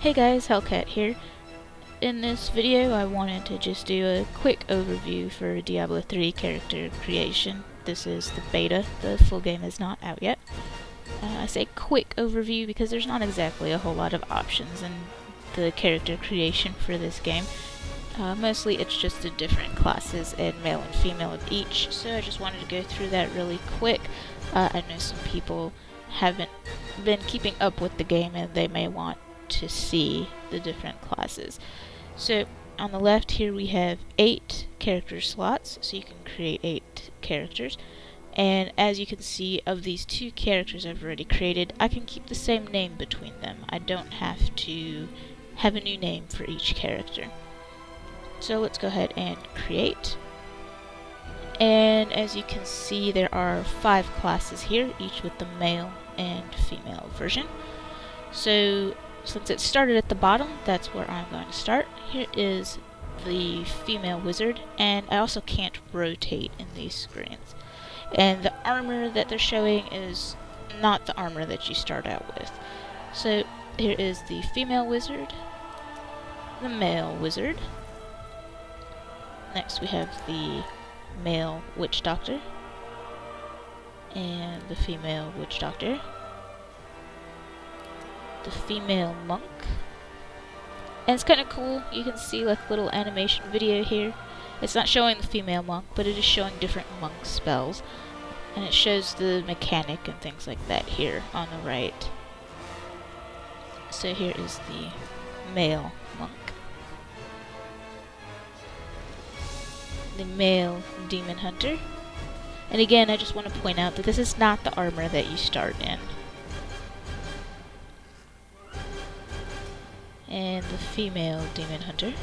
Hey guys, Helkat here. In this video I wanted to just do a quick overview for Diablo 3 character creation. This is the beta, the full game is not out yet. I say quick overview because there's not exactly a whole lot of options in the character creation for this game. Mostly it's just the different classes and male and female of each, so I just wanted to go through that really quick. I know some people haven't been keeping up with the game and they may want to see the different classes. So on the left here we have 8 character slots, so you can create 8 characters. And as you can see, of these 2 characters I've already created, I can keep the same name between them. I don't have to have a new name for each character. So let's go ahead and create. And as you can see, there are 5 classes here, each with the male and female version. So since it started at the bottom, that's where I'm going to start. Here is the female wizard, and I also can't rotate in these screens. And the armor that they're showing is not the armor that you start out with. So here is the female wizard, the male wizard. Next we have the male witch doctor, and the female witch doctor, the female monk. And it's kind of cool, you can see like a little animation video here. It's not showing the female monk, but it is showing different monk spells, and it shows the mechanic and things like that here on the right. So here is the male monk, the male demon hunter. And again, I just want to point out that this is not the armor that you start in. And the female demon hunter,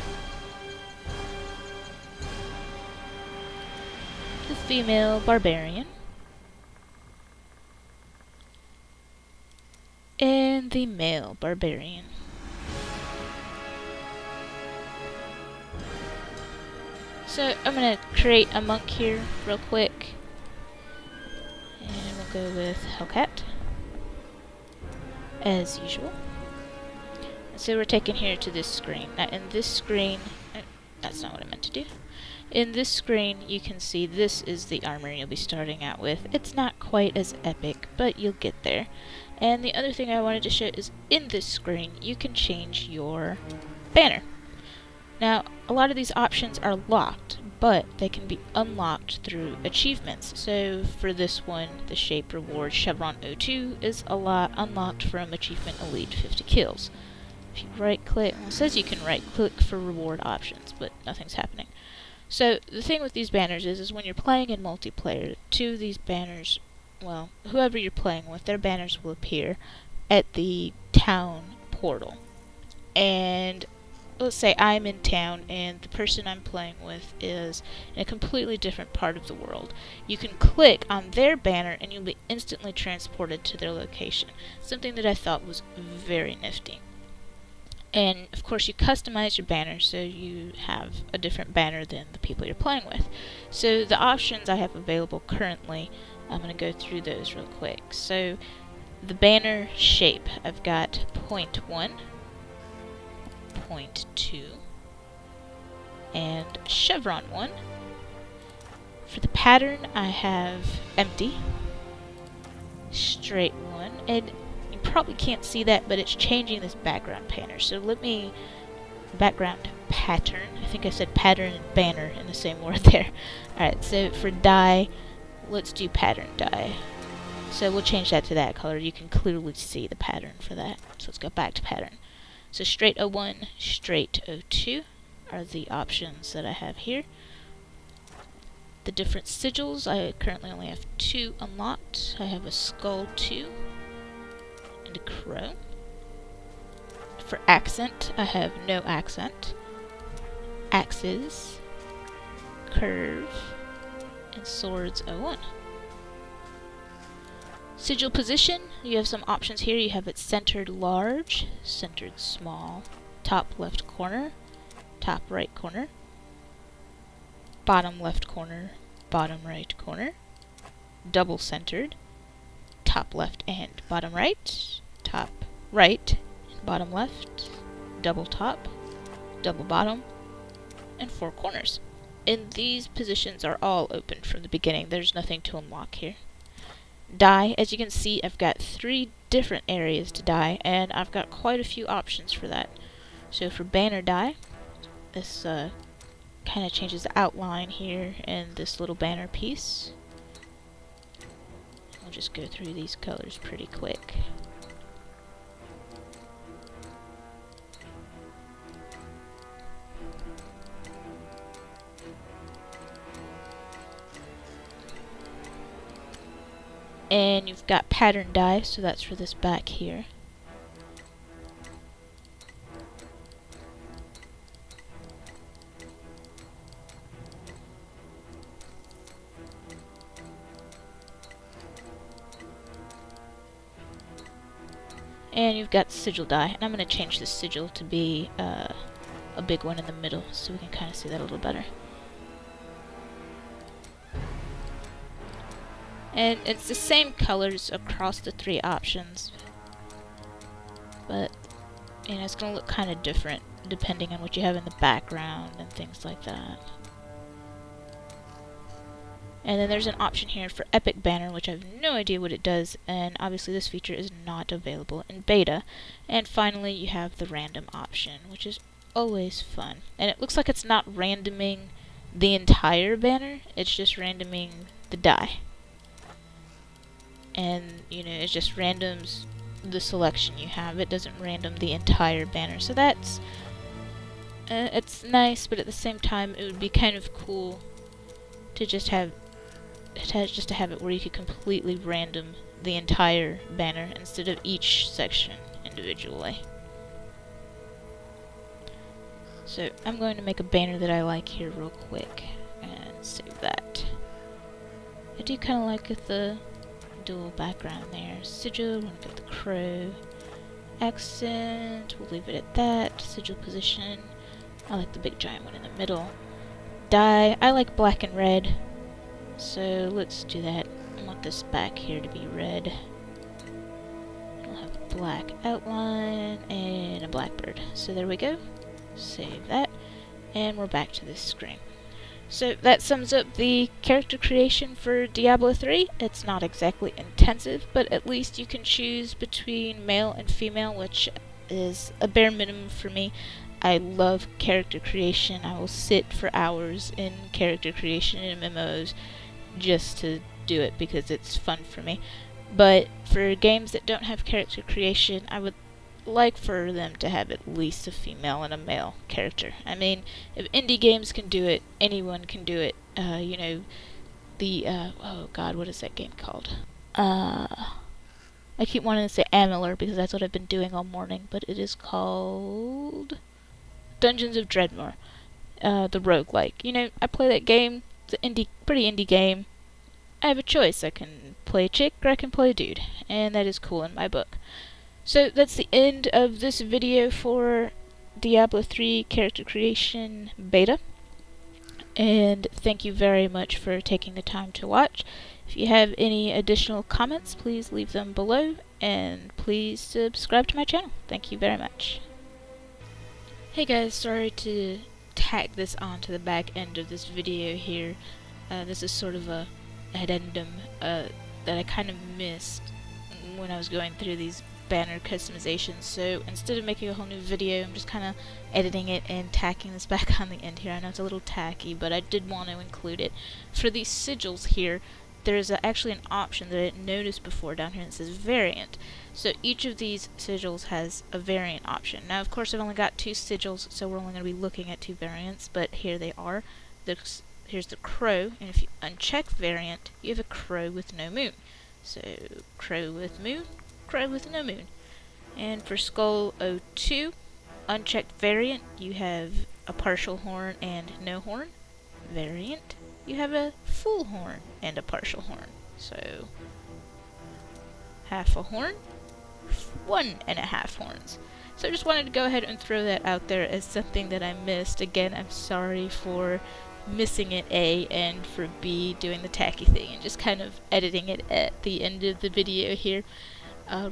the female barbarian, and the male barbarian. So I'm going to create a monk here real quick, and we'll go with Helkat as usual. So we're taken here to this screen. Now in this screen, that's not what I meant to do. In this screen you can see this is the armor you'll be starting out with. It's not quite as epic, but you'll get there. And the other thing I wanted to show is in this screen you can change your banner. Now a lot of these options are locked, but they can be unlocked through achievements. So for this one, the shape reward Chevron 02 is unlocked from achievement Elite 50 kills. If you right click, well, it says you can right click for reward options, but nothing's happening. So the thing with these banners is when you're playing in multiplayer, 2 of these banners, well, whoever you're playing with, their banners will appear at the town portal. And let's say I'm in town and the person I'm playing with is in a completely different part of the world. You can click on their banner and you'll be instantly transported to their location. Something that I thought was very nifty. And of course you customize your banner so you have a different banner than the people you're playing with. So the options I have available currently, I'm going to go through those real quick. So the banner shape, I've got 0.1, 0.2, and chevron 1. For the pattern I have empty, straight 1, and you probably can't see that, but it's changing this background pattern. So background pattern, I think I said pattern and banner in the same word there. Alright, so for dye, let's do pattern dye. So we'll change that to that color. You can clearly see the pattern for that. So let's go back to pattern. So straight 01, straight 02 are the options that I have here. The different sigils, I currently only have 2 unlocked. I have a skull 2 and a crow. For accent, I have no accent, axes, curve, and swords 01. Sigil position, you have some options here. You have it centered large, centered small, top left corner, top right corner, bottom left corner, bottom right corner, double centered, top left and bottom right, top right and bottom left, double top, double bottom, and 4 corners. And these positions are all open from the beginning. There's nothing to unlock here. Dye, as you can see, I've got 3 different areas to dye, and I've got quite a few options for that. So for banner dye, this kind of changes the outline here in this little banner piece. We'll just go through these colors pretty quick. And you've got pattern dye, so that's for this back here. And you've got sigil dye, and I'm going to change the sigil to be a big one in the middle so we can kind of see that a little better. And it's the same colors across the 3 options, but you know, it's going to look kind of different depending on what you have in the background and things like that. And then there's an option here for Epic Banner, which I have no idea what it does, and obviously this feature is not available in beta. And finally you have the random option, which is always fun. And it looks like it's not randoming the entire banner, it's just randoming the dye. And you know, it just randoms the selection you have. It doesn't random the entire banner. So that's it's nice, but at the same time it would be kind of cool to just have it where you could completely random the entire banner instead of each section individually. So I'm going to make a banner that I like here real quick and save that. I do kind of like the dual background there. Sigil, we're going to go with the crow. Accent, we'll leave it at that. Sigil position, I like the big giant one in the middle. Dye, I like black and red, so let's do that. I want this back here to be red. We'll have a black outline and a blackbird. So there we go. Save that, and we're back to this screen. So that sums up the character creation for Diablo 3. It's not exactly intensive, but at least you can choose between male and female, which is a bare minimum for me. I love character creation. I will sit for hours in character creation in MMOs just to do it because it's fun for me. But for games that don't have character creation, I would like for them to have at least a female and a male character. I mean, if indie games can do it, anyone can do it. You know, the oh god, what is that game called? I keep wanting to say Amalur because that's what I've been doing all morning, but it is called Dungeons of Dreadmore, the roguelike. You know, I play that game. It's an pretty indie game. I have a choice. I can play a chick or I can play a dude, and that is cool in my book. So that's the end of this video for Diablo 3 character creation beta. And thank you very much for taking the time to watch. If you have any additional comments, please leave them below, and please subscribe to my channel. Thank you very much. Hey guys, sorry to tack this on to the back end of this video here. This is sort of a addendum that I kind of missed when I was going through these banner customizations. So instead of making a whole new video, I'm just kind of editing it and tacking this back on the end here. I know it's a little tacky, but I did want to include it. For these sigils here, there's actually an option that I didn't notice before down here that says variant. So each of these sigils has a variant option. Now of course I've only got 2 sigils, so we're only going to be looking at 2 variants, but here they are. Here's the crow, and if you uncheck variant, you have a crow with no moon. So crow with moon, crow with no moon. And for skull 02, unchecked variant, you have a partial horn and no horn. Variant, you have a full horn and a partial horn. So half a horn, 1.5 horns. So I just wanted to go ahead and throw that out there as something that I missed. Again, I'm sorry for missing it, A, and for B, doing the tacky thing and just kind of editing it at the end of the video here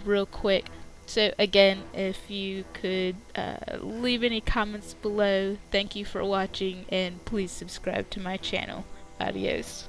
real quick. So again, if you could leave any comments below, thank you for watching, and please subscribe to my channel. Adios.